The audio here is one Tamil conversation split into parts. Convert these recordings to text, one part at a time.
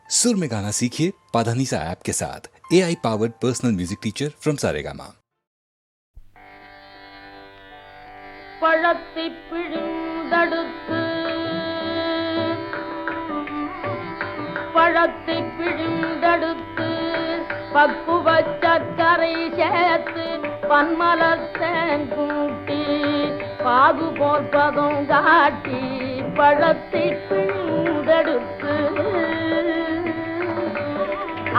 सुर में गाना सीखिए पाधानीसा ऐप के साथ। AI powered personal music teacher from Saregama. பழத்தை பிழிந்தெடுத்து பக்குவ சர்க்கரை சேர்த்து பன்மலத்தேன் கூட்டி பாகு போல் பதம் காட்டி பழத்தை பிழிந்தெடுத்து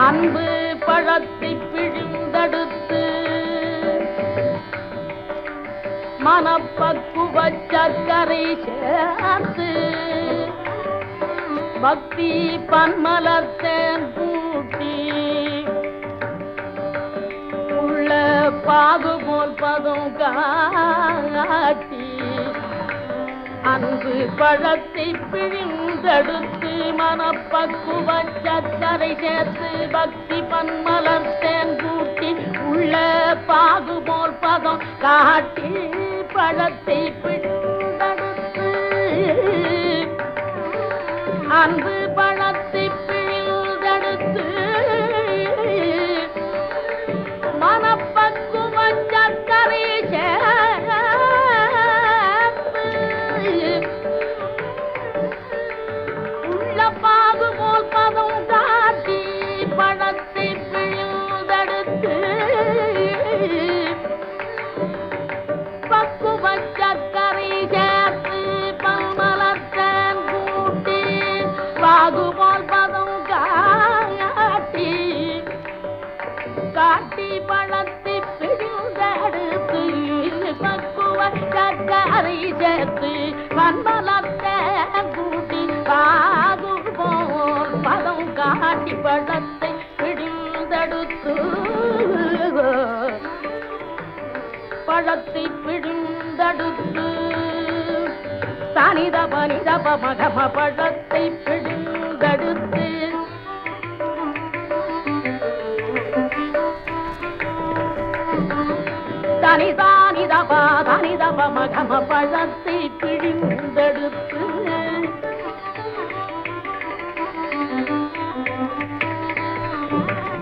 அன்பு பழத்தை பிழிந்தெடுத்து மனப்பக்குவ சர்க்கரை சேர்த்து பக்தி பன்மலத்தேன் கூட்டி உள்ள பாகு போல் பதம் காட்டி அன்பு பழத்தை பிழிந்தெடுத்து மனப்பக்குவ சர்க்கரை சேர்த்து பக்தி பன்மலத்தேன் கூட்டி உள்ள பாகு போல் பதம் காட்டி பழத்தை பிழிந்தெடுத்து அன்பு பழத்தை பிழிந்தெடுத்து மனப்பக்குவ சர்க்கரை சேர்த்து உள்ள பாகு போல் பதம் காட்டி பழத்தை பிழிந்தெடுத்து பக்குவ சர்க்கரை சேர்த்து பன்மலத்தேன் கூட்டி பாகு போல் பதம் காட்டி பழத்தை பிழிந்தெடுத்து பக்குவ சர்க்கரை சேர்த்து பன்மலத்தேன் கூட்டி பாகு போல் பதம் காட்டி பழத்தை பிழிந்தெடுத்து பழத்தை பிழிந்தெடுத்து தனித பனிதப மகம பழத்தை பிழிந்தெடுத்து தனிதப மகம பழத்தை பிழிந்தெடுத்து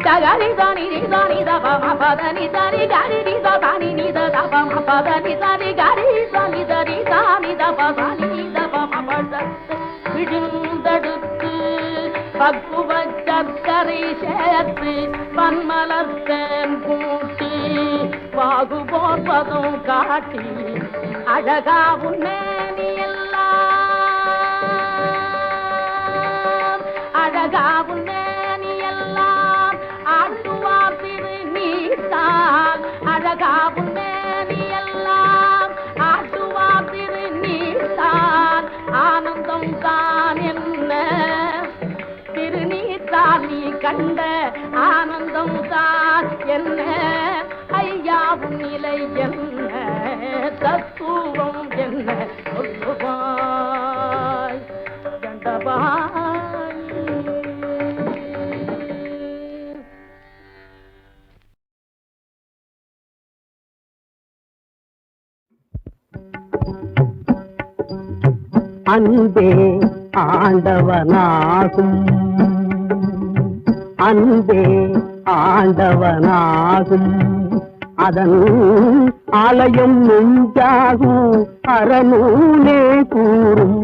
கரி தனி தனி தப மபதனி தனி கரி தனி நித தப மபதனி தனி கரி தனி தனி தனி தப தனி தப மபதத்தை பிழிந்தெடுத்து பக்குவ சர்க்கரை சேர்த்து பன்மலத்தேன் கூட்டி பாகு போல் பதம் காட்டி அழகா உன்னேனி எல்லாம் அழகா உன்னேனி எல்லாம் ஆட்டுவார் திருநீர்தான் அழகா உன்னேனி எல்லாம் ஆட்டுவார் திருநீர்தான் ஆனந்தம் தான் என்ன திருநீர்தான் நீ கண்ட ஆனந்தம் தான் என்ன ஐயாவும் நிலை என்ன தத்துவம் என்ன சொல்லுவாய் தண்டபாய். அன்பே ஆண்டவனாகும் அன்பே ஆண்டவனாகும் அதன் ஆலயம் நெஞ்சாகும் அறநூலே கூறும்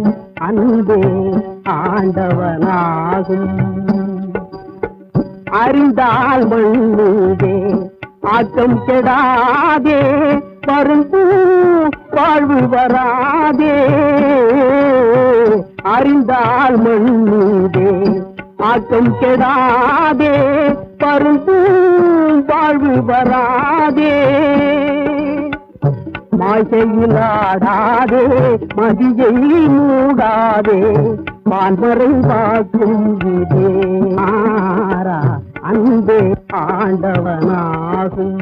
அன்பே ஆண்டவனாகும் அறிந்தால் மண்ணுதே ஆக்கம் கெடாதே பரும்பு வாழ்வு வராதே அறிந்தால் மண்ணுதே ஆக்கம் கெடாதே பரும்பு வாழ்வு வராதே மாசையிலாடாதே மதியை மூடாதே மான்மறை வாக்கும் இதே மாறா அன்பே ஆண்டவனாகும்.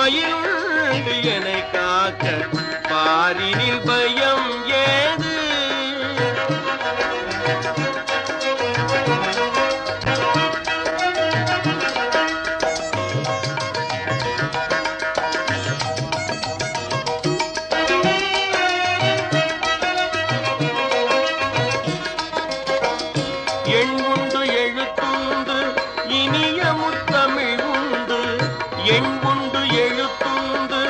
மயிலுண்டு என்னை காக்க பாரினில் பயம் ஏது எண் உண்டு எழுத்துண்டு இனிய முத்தமிழ் உண்டு எண் உண்டு எழுத்துண்டு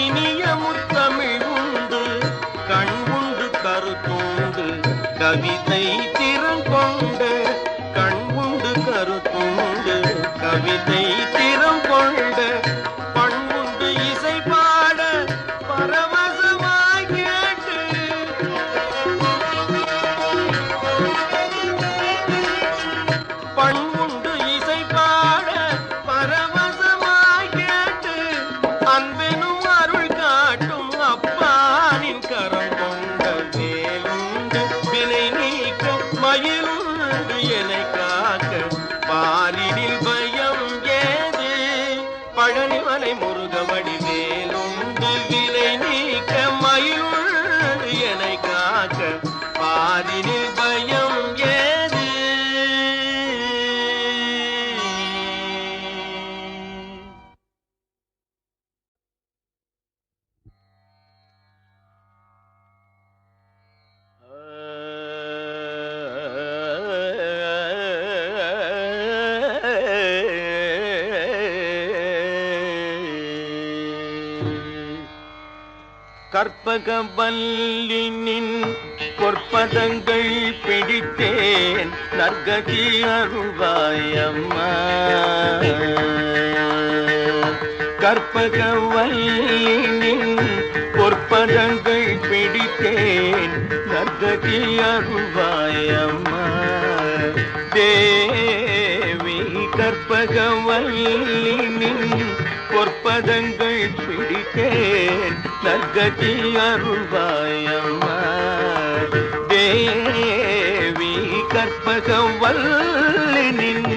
இனிய முத்தமிழ் உண்டு கண் உண்டு கருத்துண்டு கவிதை திறங்கொண்டு கண் உண்டு கருத்துண்டு கவிதை திறங்கொண்டு பண் உண்டு இசை பாட பரவசமாய் கேட்டு பண் உண்டு இசை பாட பரவசமாய் கேட்டு அன்பெனும் அருள் காட்டும் அப்பானின் கரம் கொண்ட வேலுண்டு வினை நீக்க மயிலுண்டு என்னை காக்க பாரினில் பயம் ஏது பழனிமலை முருகவடி வேலுண்டு வினை நீக்க மயிலுண்டு என்னை காக்க பாரினில் பயம் ஏது கற்பகவல்லினின் பொற்பதங்கள் பிடித்தேன் நற்கதி அருள்வாயம்மா கற்பகவல்லினின் பொற்பதங்கள் பிடித்தேன் நற்கதி அருள்வாயம்மா தேவி கற்பகவல்லினின் பொற்பதங்கள் பிடித்தேன் நற்கதி அருள்வாயம்மா தேவி கற்பகவல்லினின்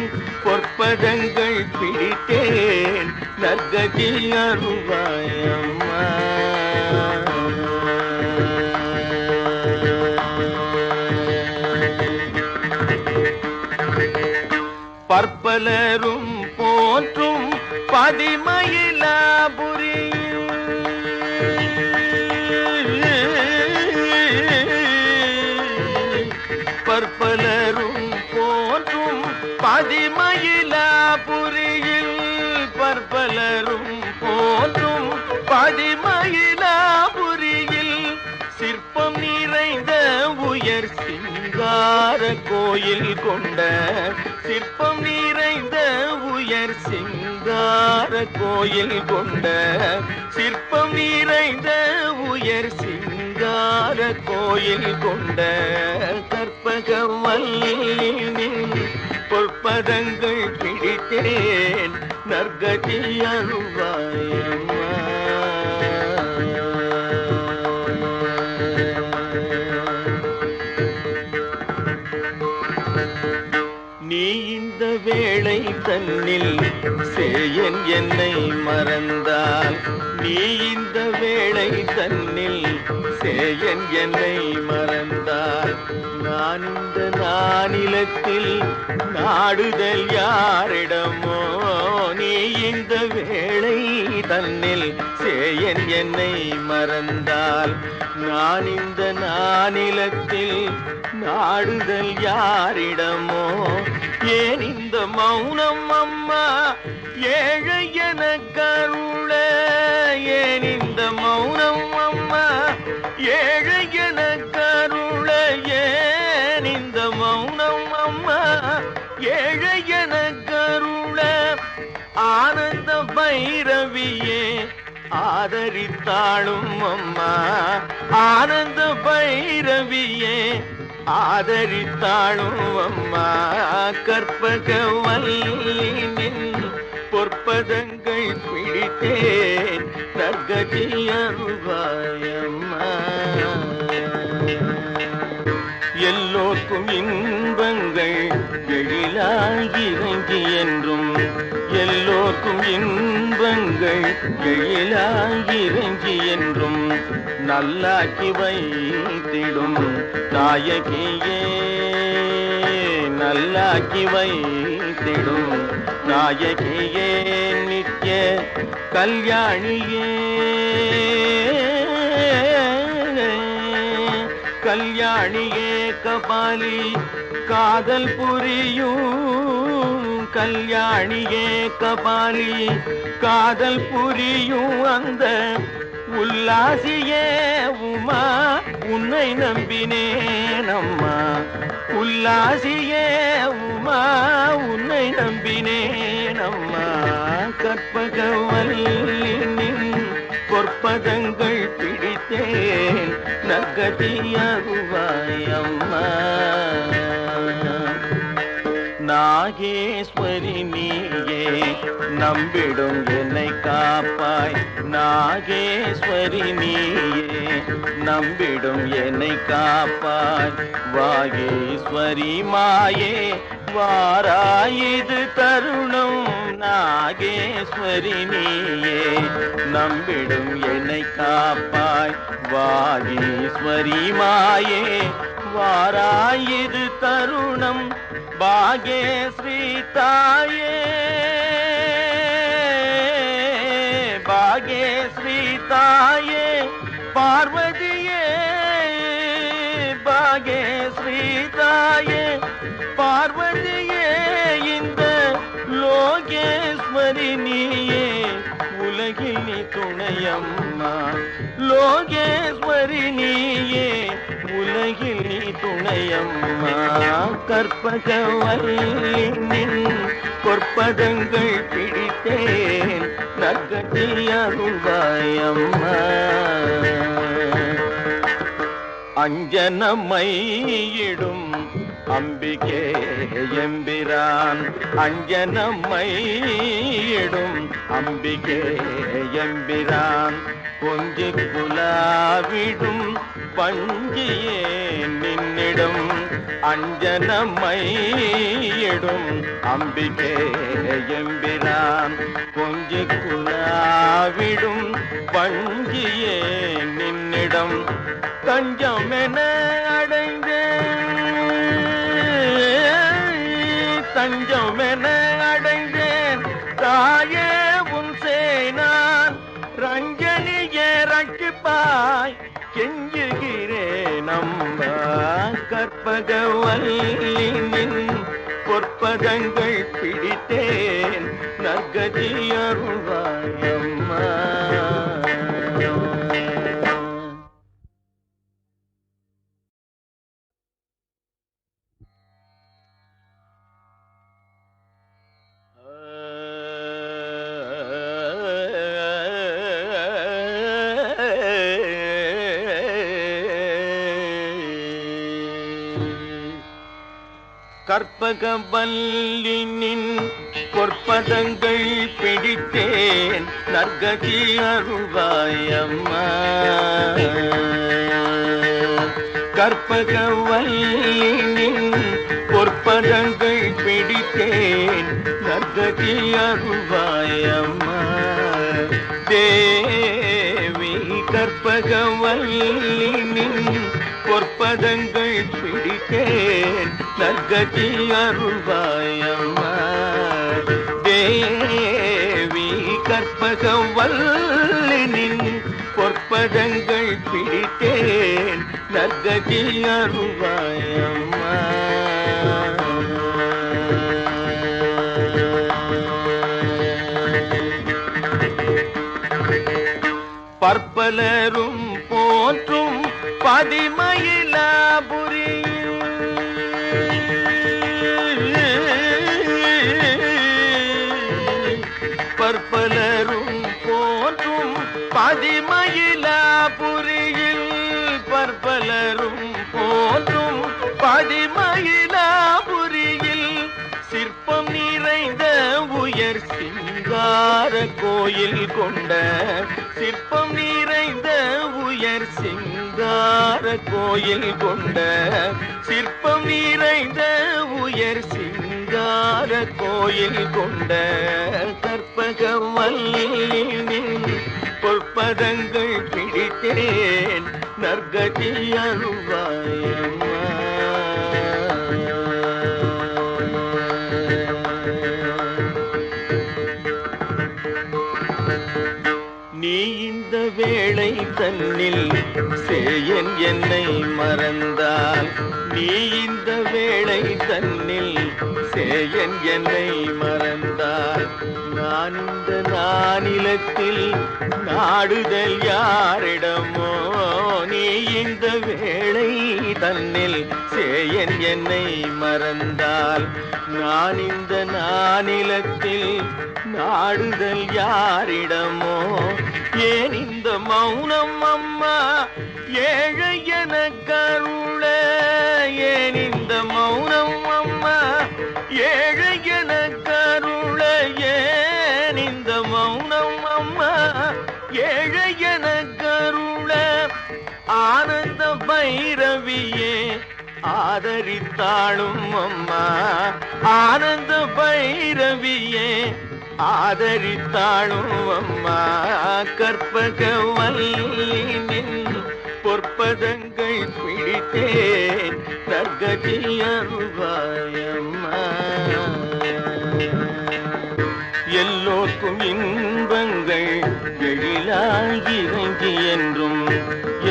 பொற்பதங்கள் பிடித்தேன் நற்கதி அருள்வாயம்மா பற்பலரும் போற்றும் பதிமயிலாபுரி பற்பலரும் போற்றும் பதிமயிலாபுரியில் பற்பலரும் போற்றும் பதிமயிலாபுரியில் சிற்பம் நிறைந்த உயர் சிங்கார கோயில் கொண்ட சிற்பம் நிறைந்த உயர் சிங்கார கோயில் கொண்ட சிற்பம் நிறைந்த உயர் சிங்கார கோயில் கொண்ட கற்பகவல்லினின் பொற்பதங்கள் பிடித்தேன் நற்கதி அருள்வாயம்மா நீ இந்த வேளை தன்னில் சேயன் என்னை மறந்தால் நீ இந்த வேளை தன்னில் சேயன் என்னை மறந்தால் நான் இந்த நானிலத்தில் நாடுதல் யாரிடமோ நீ இந்த வேளை தன்னில் சேயன் என்னை மறந்தால் நான் இந்த நானிலத்தில் நாடுதல் யாரிடமோ ஏன் இந்த மௌனம் அம்மா ஏழை என கருள ஏன் இந்த மௌனம் அம்மா ஏழை என கருள ஏன் இந்த மௌனம் அம்மா ஏழை என கருள ஆனந்த பைரவியே ஆதரித்தாளும் அம்மா ஆனந்த பைரவியே ஆதரித்தாளும் அம்மா கற்பகவல்லினின் பொற்பதங்கள் பிடித்தேன் நற்கதி அருள்வாயம்மா எல்லோர்க்கும் எல்லோர்க்கும் இன்பங்கள் எழிலாகிறங்கி என்றும் எல்லோர்க்கும் இன்பங்கள் எழிலாகிறங்கி என்றும் நல்லாக்கி வைத்திடும் நாயகியே நல்லாக்கி வைத்திடும் நாயகியே நித்ய கல்யாணியே கல்யாணியே கபாலி காதல் புரியும் கல்யாணியே கபாலி காதல் புரியும் அந்த உல்லாசியே உமா உன்னை நம்பினேன் அம்மா உல்லாசியே உமா உன்னை நம்பினேன் அம்மா கற்பகவல்லினின் பொற்பதங்கள் பிடித்தேன் நற்கதியாகுவாய் அம்மா நாகேஸ்வரி நீயே நம்பிடும் என்னை காப்பாய் நாகேஸ்வரி நீயே நம்பிடும் என்னை காப்பாய் வாகேஸ்வரி மாயே வாராயிது தருணம் நாகேஸ்வரி நீயே நம்பிடும் என்னை காப்பாய் வாகேஸ்வரி மாயே வாராயிது தருணம் பாகேஸ்ரீ தாயே பாகேஸ்ரீ தாயே பார்வதியே பாகேஸ்ரீ தாயே பார்வதியே இந்த லோகேஸ்வரி நீயே உலகில் நீ துணையம்மா லோகேஸ்வரி நீயே உலகில் நீ துணையம்மா கற்பகவல்லினின் பொற்பதங்கள் பிடித்தேன் நற்கதியாகுவாய் அம்மா அஞ்சனமையிடும் அம்பிகே எம்பிரான் அஞ்சனமையிடும் அம்பிகே எம்பிரான் கொஞ்சி குலாவிடும் பஞ்சியே நின்னிடும் அஞ்சனமையிடும் அம்பிகே எம்பிரான் கொஞ்சி குலாவிடும் பஞ்சியே நின்னிடம் தஞ்சமென அடைந்தேன் தஞ்சமென அடைந்தேன் தாயே உன் சேனான் ரஞ்சனியே ரட்சிப்பாய் கெஞ்சுகிறேன் அம்மா கற்பகவல்லினின் பொற்பதங்கள் பிடித்தேன் நற்கதி அருள்வாய் அம்மா கற்பகவல்லினின் பொற்பதங்கள் பிடித்தேன் நற்கதி அருள்வாய் அம்மா கற்பகவல்லினின் பொற்பதங்கள் பிடித்தேன் நற்கதி அருள்வாய் அம்மா தேவி கற்பகவல்லினின் பொற்பதங்கள் பிடித்தேன் நற்கதி அருள்வாய் அம்மா தேவி கற்பகவல்லினின் பொற்பதங்கள் பிடித்தேன் நற்கதி அருள்வாய் அம்மா பற்பலரும் போற்றும் பதிமயிலாபுரி பற்பலரும் போற்றும் பதிமயிலாபுரியில் பற்பலரும் போற்றும் பதிமயிலாபுரியில் சிற்பம் நிறைந்த உயர் சிங்கா சிங்கார கோயில் கொண்ட சிற்பம் நிறைந்த உயர் சிங்கார கோயில் கொண்ட சிற்பம் நிறைந்த உயர் சிங்கார கோயில் கொண்ட கற்பகவல்லின் பொற்பதங்கள் பிடித்தேன் நற்கதி அருள்வாயம்மா. நீ இந்த வேளை தன்னில் சேயன் என்னை மறந்தால், நீ இந்த வேளை தன்னில் சேயன் என்னை மறந்தால், நான் இந்த நானிலத்தில் நாடுதல் யாரிடமோ. நீ இந்த வேளை தன்னில் சேயன் என்னை மறந்தால், நான் இந்த நானிலத்தில் நாடுதல் யாரிடமோ. ஏன் இந்த மௌனம் அம்மா ஏழை என கருள, ஏன் இந்த மௌனம் அம்மா ஏழை என கருள, ஏன் இந்த மௌனம் அம்மா ஏழை என கருள. ஆனந்த பைரவியே ஆதரித்தாளும் அம்மா, ஆனந்த பைரவியே ஆதரித்தாளும் அம்மா. கற்பகவல்லின் பொற்பதங்கள் பிடித்தேன் நற்கதி அருள்வாயம்மா. எல்லோர்க்கும் இன்பங்கள் எழிலாகி இறங்கி என்றும்,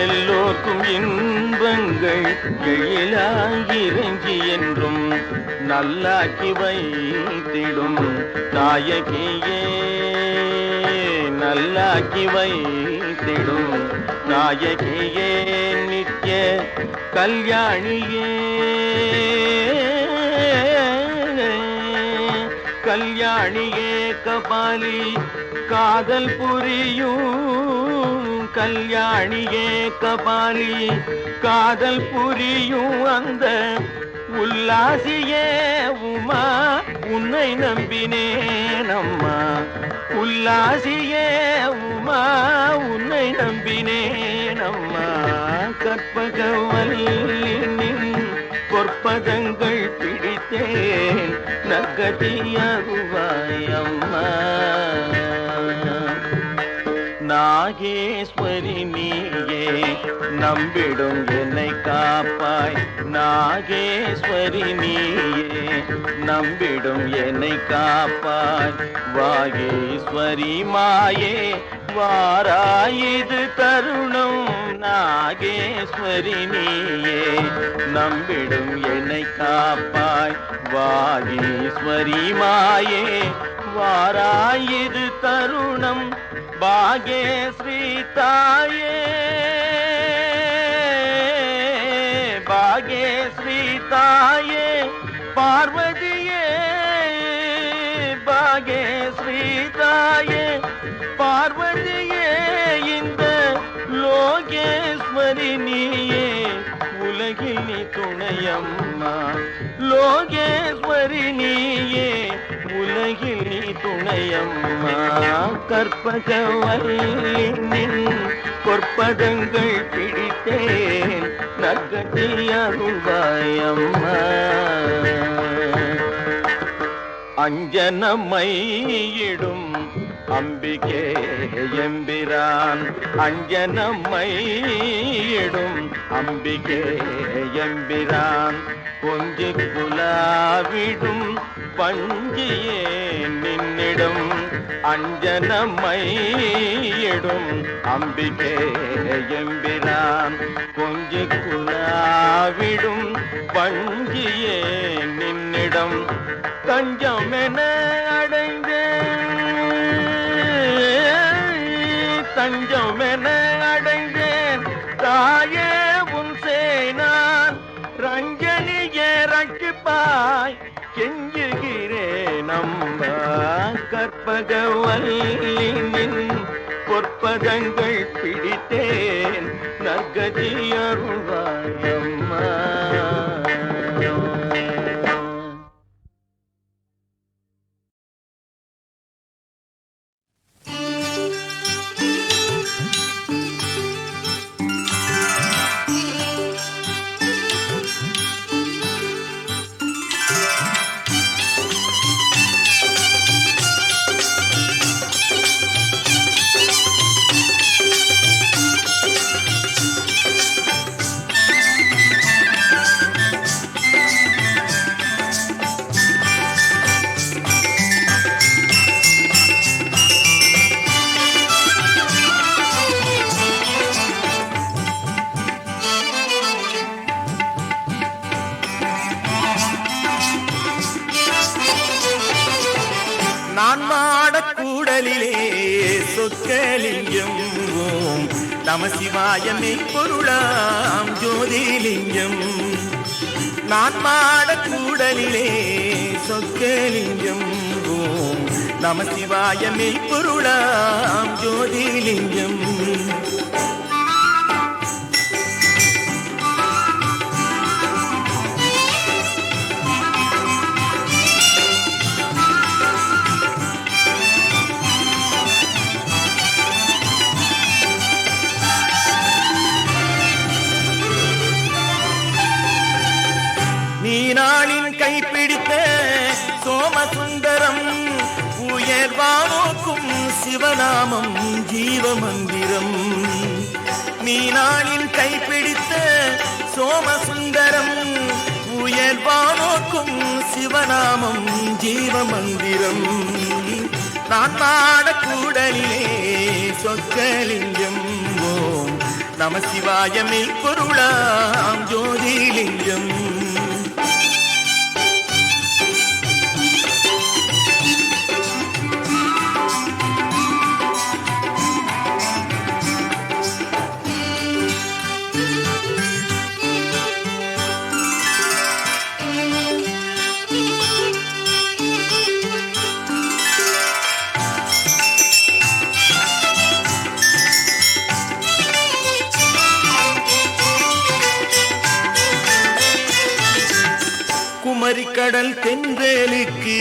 எல்லோர்க்கும் இன்பங்கள் எழிலாகி இறங்கி என்றும் நல்லாக்கி வைத்திடும் நாயகியே, நல்லாக்கி வைத்திடும் நாயகியே, நித்ய கல்யாணியே, கல்யாணியே கபாலி காதல் புரியும், கல்யாணியே கபாலி காதல் புரியும் அந்த உல்லாசியே உமா உன்னை நம்பினேன் அம்மா. உல்லாசியே உமா உன்னை நம்பினேன் அம்மா. கற்பகவல்லின் பொற்பதங்கள் பிடித்தேன் நற்கதி அருள்வாயம்மா. நாகேஸ்வரி நீயே நம்பிடும் என்னை காப்பாய், நாகேஸ்வரி நீயே நம்பிடும் என்னை காப்பாய். வாகேஸ்வரி மாயே வாராயிது தருணம், நாகேஸ்வரி நீயே நம்பிடும் என்னை காப்பாய். வாகேஸ்வரி மாயே வாராயிது தருணம். பாகேஸ்ரீ தாயே, பாகேஸ்ரீ தாயே பார்வதியே, பாகேஸ்ரீ தாயே பார்வதியே, இந்த லோகேஸ்வரி நீயே உலகில் நீ துணையம்மா. லோகேஸ்வரி நீயே உலகில் நீ துணையம்மா. கற்பகவல்லின் பொற்பதங்கள் பிடித்தேன் நற்கதி அருள்வாயம்மா. அஞ்சனமையிடும் அம்பிகே எம்பிரான், அஞ்சனமையிடும் அம்பிகே எம்பிரான். கொஞ்சி குலாவிடும் பஞ்சியே நின்னிடும், அஞ்சனமையிடும் அம்பிகே எம்பிரான். கொஞ்சி குலாவிடும் பஞ்சியே நின்னிடம். தஞ்சம் என அடைந்தேன், தஞ்சம் என அடைந்தேன் தாயே உன் சேனான். ரஞ்சனியே ரட்சிப்பாய் கெஞ்சுகிறேன் அம்மா. கற்பகவல்லின் பொற்பதங்கள் பிடித்தேன் நற்கதி அருள்வாயம்மா. சொக்கலிங்கம் ஓம் நம சிவாயமே பொருளாம் ஜோதிலிங்கம் நான் மாட கூடலிலே சொக்கலிங்கம் ஓம் நம சிவாயமே பொருளாம் ஜோதிலிங்கம் நீனாளின் கைப்பிடித்த சோமசுந்தரம் உயர்வானோக்கும் சிவநாமம் ஜீவமந்திரம் நீனாளின் கைப்பிடித்த சோமசுந்தரம் உயர்வானோக்கும் சிவநாமம் ஜீவமந்திரம் நான் பாடக்கூடலிலே சொக்கலிங்கம் ஓம் நம சிவாயமே பொருளாம் ஜோதிலிங்கம் குமரிக்கடல் தென்றலுக்கு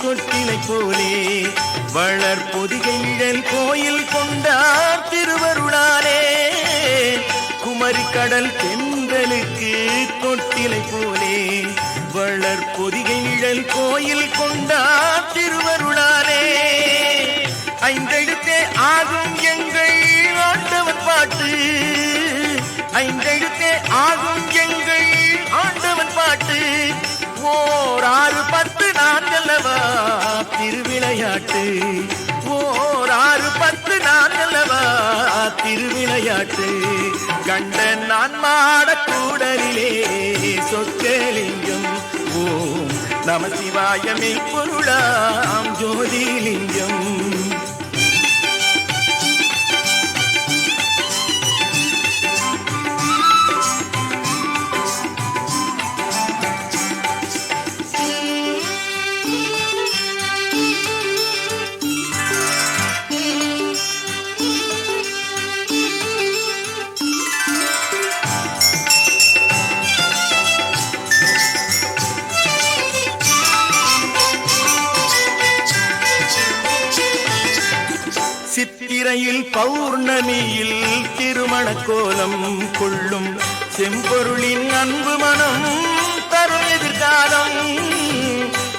கொட்டினை போலே வளர் பொதிகைழல் கோயில் கொண்டார் திருவருளாலே குமரிக்கடல் தென்றலுக்கு கொட்டினை போலே வளர் பொதிகைழல் கோயில் கொண்டார் திருவருளாலே ஐந்தெழுத்தே ஆகும் எங்கள் ஆண்டவன் பாட்டு ஐந்தெழுத்தே ஆகும் எங்கள் ஆண்டவன் பாட்டு ஓர் 6 10 நான்கல்லவா திருவிளையாட்டு ஓர் 6 10 நான்கல்லவா திருவிளையாட்டு கண்டன் நான் மாடக்கூடலிலே சொக்கலிங்கம் ஓம் நம சிவாயமே பொருளாம் ஜோதிலிங்கம் சித்திரையில் பௌர்ணமியில் திருமண கோலம் கொள்ளும் செம்பொருளின் அன்பு மனம் தரும் எதிர்காலம்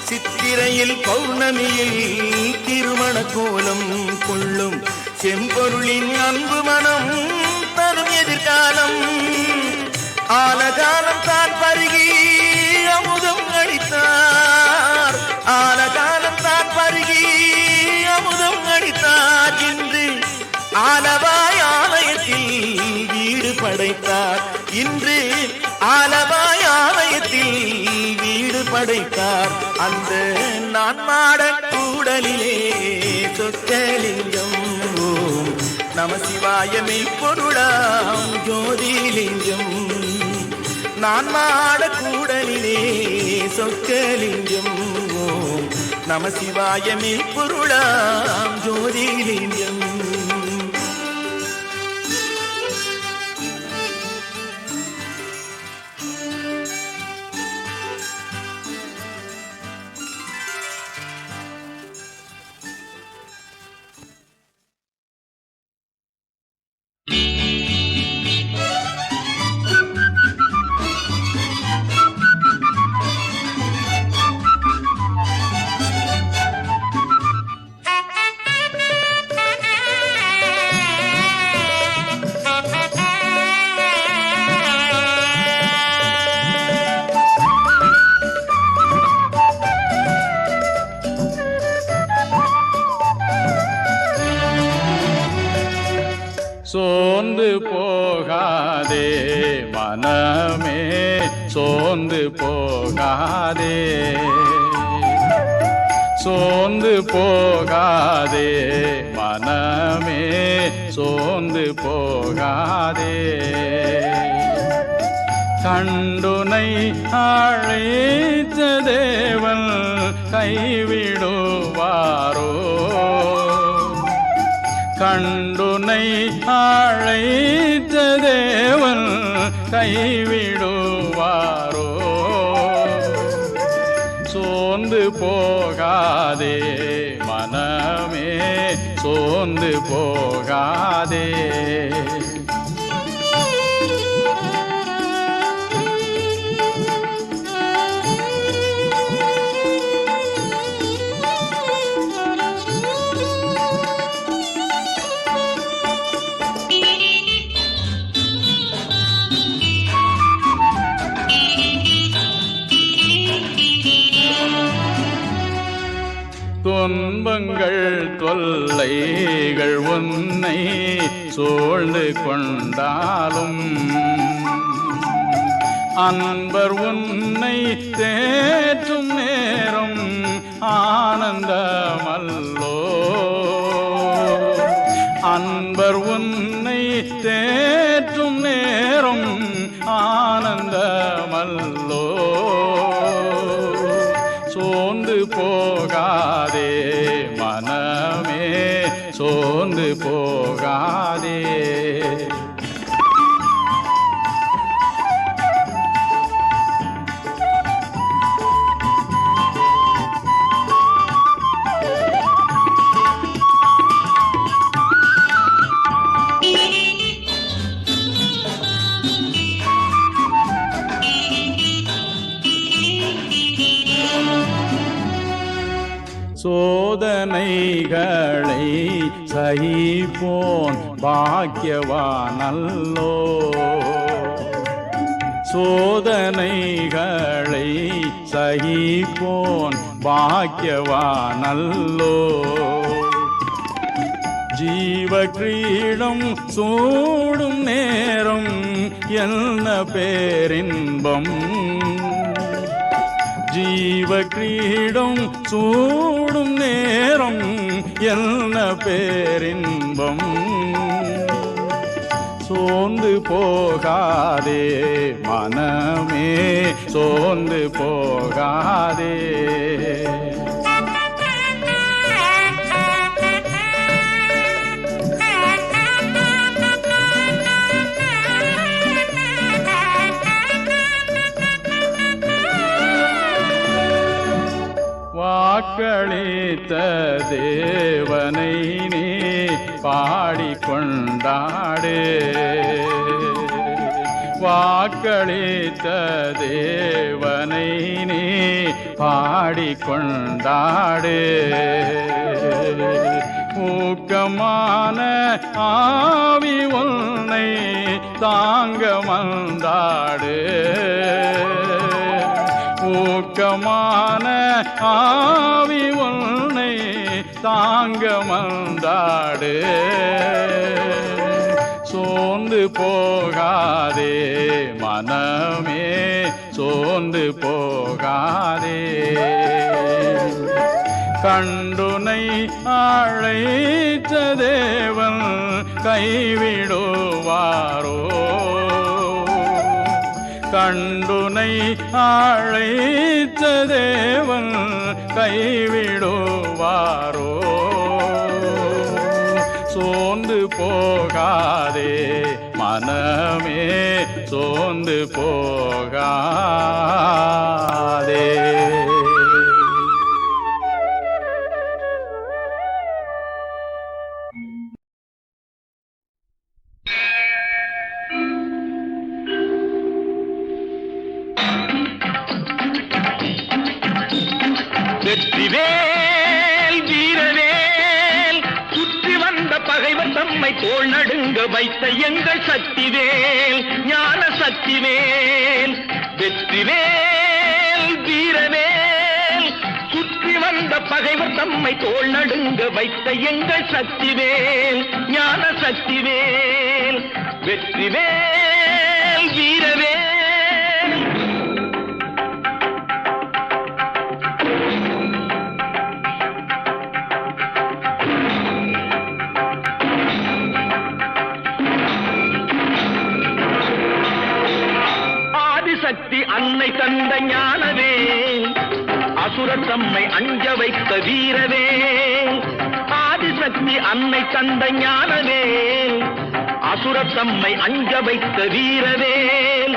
சித்திரையில் பௌர்ணமியில் திருமண கோலம் கொள்ளும் செம்பொருளின் அன்பு மனம் தரும் எதிர்காலம் ஆலகாலம் தான் பருகி அமுதம் அளித்தார் ஆலகாலம் தான் பருகி அமுதம் அளித்தார் என்று ஆலவாய் ஆலயத்தில் வீடு படைத்தார் இன்று ஆலவாய் ஆலயத்தில் வீடு படைத்தார் அந்த நான் மாடக்கூடலிலே சொக்கலிங்கம் ஓம் நம சிவாயமே பொருளாம் ஜோதிலிங்கம் நான் மாடக்கூடலிலே சொக்கலிங்கம் ஓம் நம சிவாயமே பொருளாம் ஜோதிலிங்கம் சோர்ந்து போகாதே மனமே சோர்ந்து போகாதே சோர்ந்து போகாதே மனமே சோர்ந்து போகாதே. கண்டுனை அழைத்த தேவன் கைவிடுவாரோ? கண்டுனை அழைத்த தேவன் கைவிடுவாரோ? சோர்ந்து போகாதே மனமே, சோர்ந்து போகாதே. துன்பங்கள் தொல்லைகள் உன்னை சூழ்ந்து கொண்டாலும் அன்பர் உன்னை தேற்றும் நேரம் ஆனந்தமல்லோ. அன்பர் உன்னை தேற்றும் நேரம் ஆனந்தமல்லோ. சோர்ந்து போகாதே மனமே, சோர்ந்து போகாதே. சோதனைகளை சகிப்போன் பாக்கியவானல்லோ. சோதனைகளை சகிப்போன் பாக்கியவானல்லோ. ஜீவ கிரீடம் சூடும் நேரம் என்ன பேரின்பம். ஜீவ கிரீடம் சூடும் நேரம் என்ன பேரின்பம். சோர்ந்து போகாதே மனமே, சோர்ந்து போகாதே. வாக்களித்த தேவனை நீ பாடிக்கொண்டாடு. வாக்களித்த தேவனை நீ பாடிக்கொண்டாடு. ஊக்கமான ஆவி உன்னை தாங்க வந்தாடு. ஊக்கமான ஆவி உன்னை தாங்க வந்தாடு. சோர்ந்து போகாதே மனமே, சோர்ந்து போகாதே. கண்டுனை அழைத்த தேவன் கைவிடுவாரோ? கண்டுனை அழைத்த தேவன் கைவிடுவாரோ? சோர்ந்து போகாதே மனமே, சோர்ந்து போகாதே. வெற்றிவேல் வீரவேல், சுற்றி வந்த பகைவர் தம்மை தோள் நடுங்க வைத்த எங்கள் சக்திவேல், ஞான சக்திவேல். வெற்றிவேல் வீரவேல், சுற்றி வந்த பகைவர் தம்மை தோள் நடுங்க வைத்த எங்கள் சக்திவேல், ஞான சக்திவேல். வெற்றிவேல் வீரவேல். அன்னை தந்த ஞானவே, அசுரர் தம்மை அஞ்ச வைத்த வீரவே. ஆதிசக்தி அன்னை தந்த ஞானவே, அசுரர் தம்மை அஞ்ச வைத்த வீரவேல்.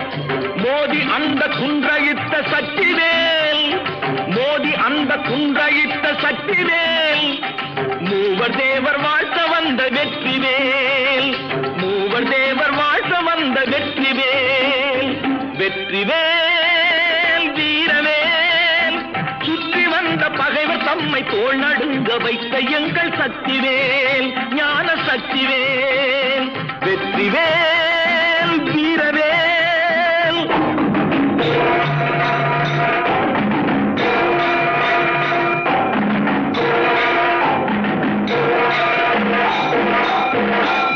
மோதி அந்த குன்றழித்த சக்திவேல், மோதி அந்த குன்றழித்த சக்திவேல். மூவர் தேவர் வாழ்த்த வந்த வெற்றிவேல், மூவர் தேவர் வாழ்த்த வந்த வெற்றிவேல். வெற்றிவேல் வீரவேல், சுற்றி வந்த பகைவர் தம்மை தோள் நடுங்க வைத்த எங்கள் சக்திவேல், ஞான சக்திவேல். வெற்றிவேல் வீரவேல்.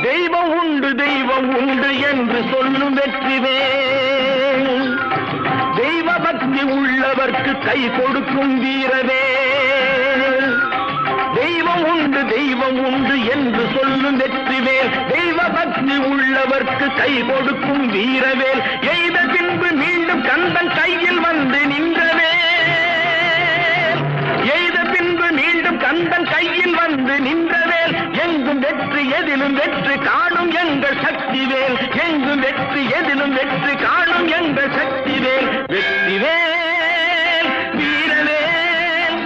தெய்வம் உண்டு தெய்வம் உண்டு என்று சொல்லும் வெற்றிவேல். தெய்வ பக்தி உள்ளவர்க்கு கை கொடுக்கும் வீரவேல். தெய்வம் உண்டு என்று சொல்லும் வெற்றிவேல். தெய்வ பக்தி உள்ளவர்க்கு கை கொடுக்கும் வீரவேல். எய்த பின்பு மீண்டும் கந்தன் கையில் வந்து நின்றவேல். எய்த பின்பு மீண்டும் கந்தன் கையில் வந்து நின்றவேல். எங்கும் வெற்றி எதிலும் வெற்றி காணும் எங்கள் சக்திவேல். எங்கும் வெற்றி எதிலும் வெற்றி காணும் எங்கள் சக்திவேல். வெற்றிவேல் வீரவேல்,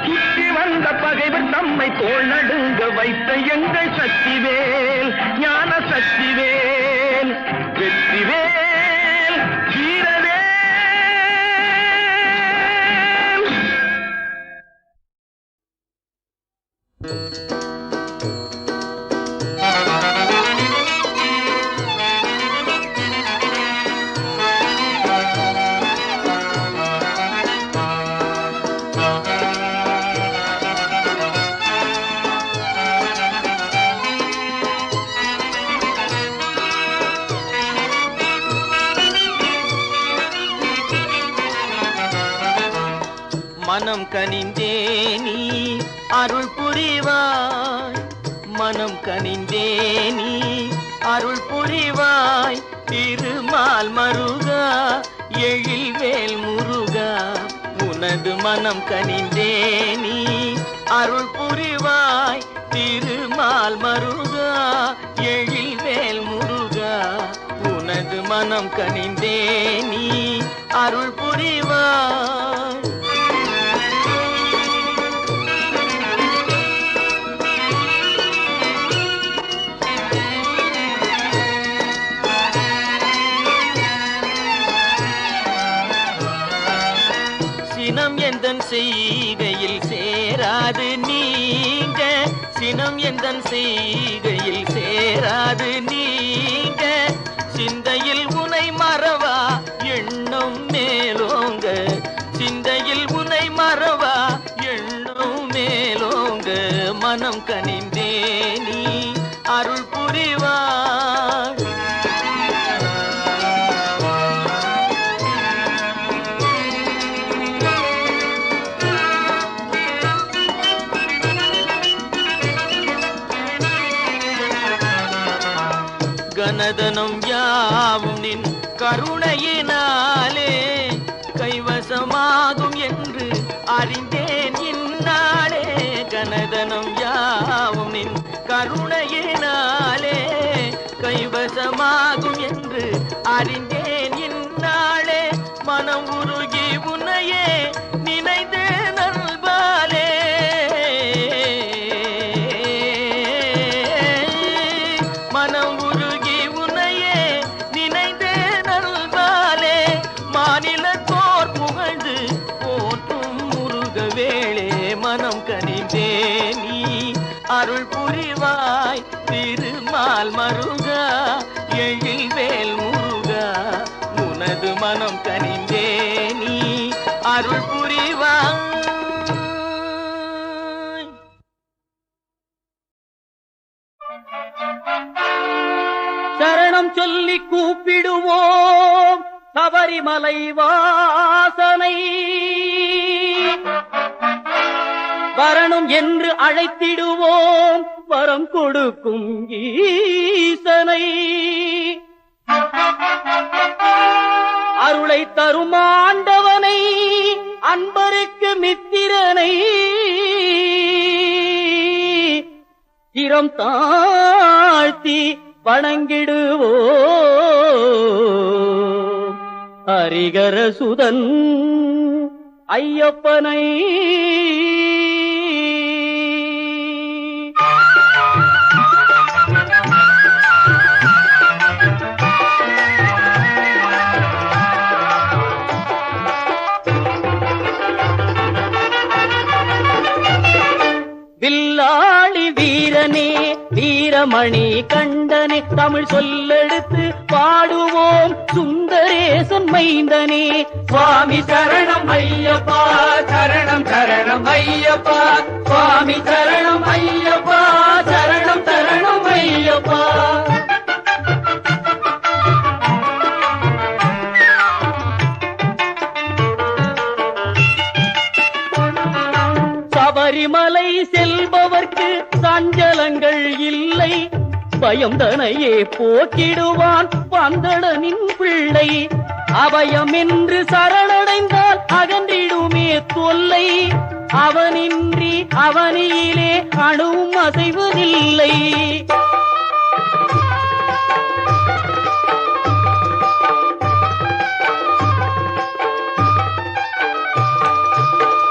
சுற்றி வந்த பகைவர் தம்மை தோள் நடுங்க வைத்த எங்கள் சக்திவேல், ஞான சக்திவேல். வெற்றிவேல் வீரவேல். மனம் கனிந்தே நீ அருள் புரிவாய், மனம் கனிந்தே நீ அருள் புரிவாய். திருமால் மருகா எழில்வேல் முருகா, உனது மனம் கனிந்தே நீ அருள் புரிவாய். திருமால் மருகா எழில்வேல் முருகா, உனது மனம் கனிந்தே நீ அருள் புரிவாய். சினம் எந்தன் செய்கையில் சேராது நீங்க, சினம் எந்தன் செய்கையில் சேராது நீங்க. சிந்தையில் உனை மறவா எண்ணம் மேலோங்க, சிந்தையில் உனை மறவா எண்ணம் மேலோங்க. மனம் கனிந்தே நீ அருள் புரிவாய். கனதனம் யாவும் நின் கருணையினாலே கைவசமாகும் என்று அறிந்தேன் இந்நாளே. கனதனம் யாவும் நின் கருணையினாலே கைவசமாகும் என்று அறிந்தேன் இந்நாளே. மனம் உருகி உன்னையே நினைந்து நல்பாலே, மனம் உருகி உன்னையே நினைந்து நல்பாலே. மாநிலத்தோர் புகழ்ந்து போற்றும் முருகவேளே, மனம் கனிந்தே நீ அருள் புரிவாய். திருமால் மருகா எழில்வேல் முருகா, உனது மனம் கனிந்தே நீ அருள் புரிவாய். சரணம் சொல்லி கூப்பிடுவோம் சபரிமலை வாசனை, வரணும் என்று அழைத்திடுவோம் வரம் கொடுக்கும் ஈசனை. அருள் அருளை தருமாண்டவனை அன்பருக்கு மித்திரனை சிரம் தாழ்த்தி வணங்கிடுவோ ஹரிகர சுதன் ஐயப்பனை. வில்லாளி வீரனே வீரமணி கண்டனே தமிழ் சொல்லெடுத்து பாடுவோம் சுந்தரேசன் மைந்தனே. சுவாமி சரணம் ஐயப்பா சரணம் சரணம் ஐயப்பா சுவாமி சரணம் ஐயப்பா சரணம் சரணம் ஐயப்பா. சபரிமலை செல்பவர்க்கு சஞ்சலங்கள் இல்லை, பயம் தனையே போக்கிடுவான் பந்தடனின் பிள்ளை. அபயம் என்று சரணடைந்தால் அகன்றிடுமே தொல்லை, அவனின்றி அவனியிலே அணுவும் அசைவதில்லை.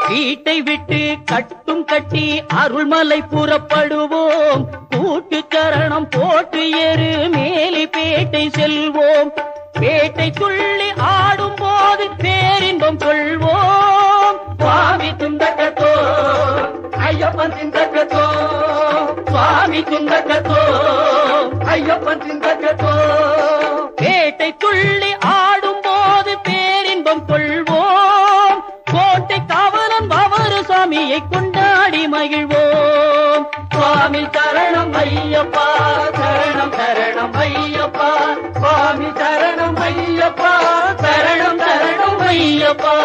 வீட்டை விட்டு கட்டும் கட்டி அருள்மலை புறப்படுவோம், கூட்டு சரணம் போட்டு ஏறு மேலி பேட்டை செல்வோம். பேட்டை துள்ளி ஆடும் போது பேரின்பம் கொள்வோம். சுவாமி துந்தக்கத்தோ ஐயப்பன் திந்தக்கத்தோ சுவாமி துந்தக்கத்தோ ஐயப்பன் திந்தக்கத்தோ. பேட்டை துள்ளி ஆடும் போது பேரின்பம் கொள்வோம், கோட்டை காவலன் பவரு சுவாமியை கொண்டாடி மகிழ்வோம். சுவாமி சரணம் ஐயப்பா சரணம் சரணம் ஐயப்பா சுவாமி சரணம் ஐயப்பா சரணம் சரணம் ஐயப்பா.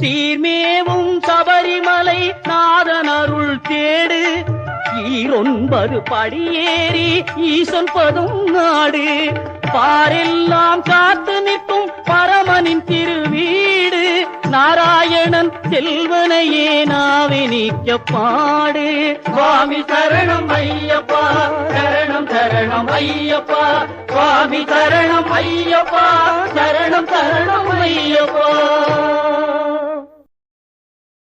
சீர்மேவும் சபரிமலை நாதன் அருள் தேடு, 9 படியேறி ஈசன் பதும் நாடு. பாரெல்லாம் காத்து நிற்கும் பரமனின் திருவீடு, நாராயணன் செல்வனையே நாவி நீக்க பாடு. சுவாமி சரணம் ஐயப்பா சரணம் சரணம் ஐயப்பா சுவாமி சரணம் ஐயப்பா சரணம் சரணம் ஐயப்பா.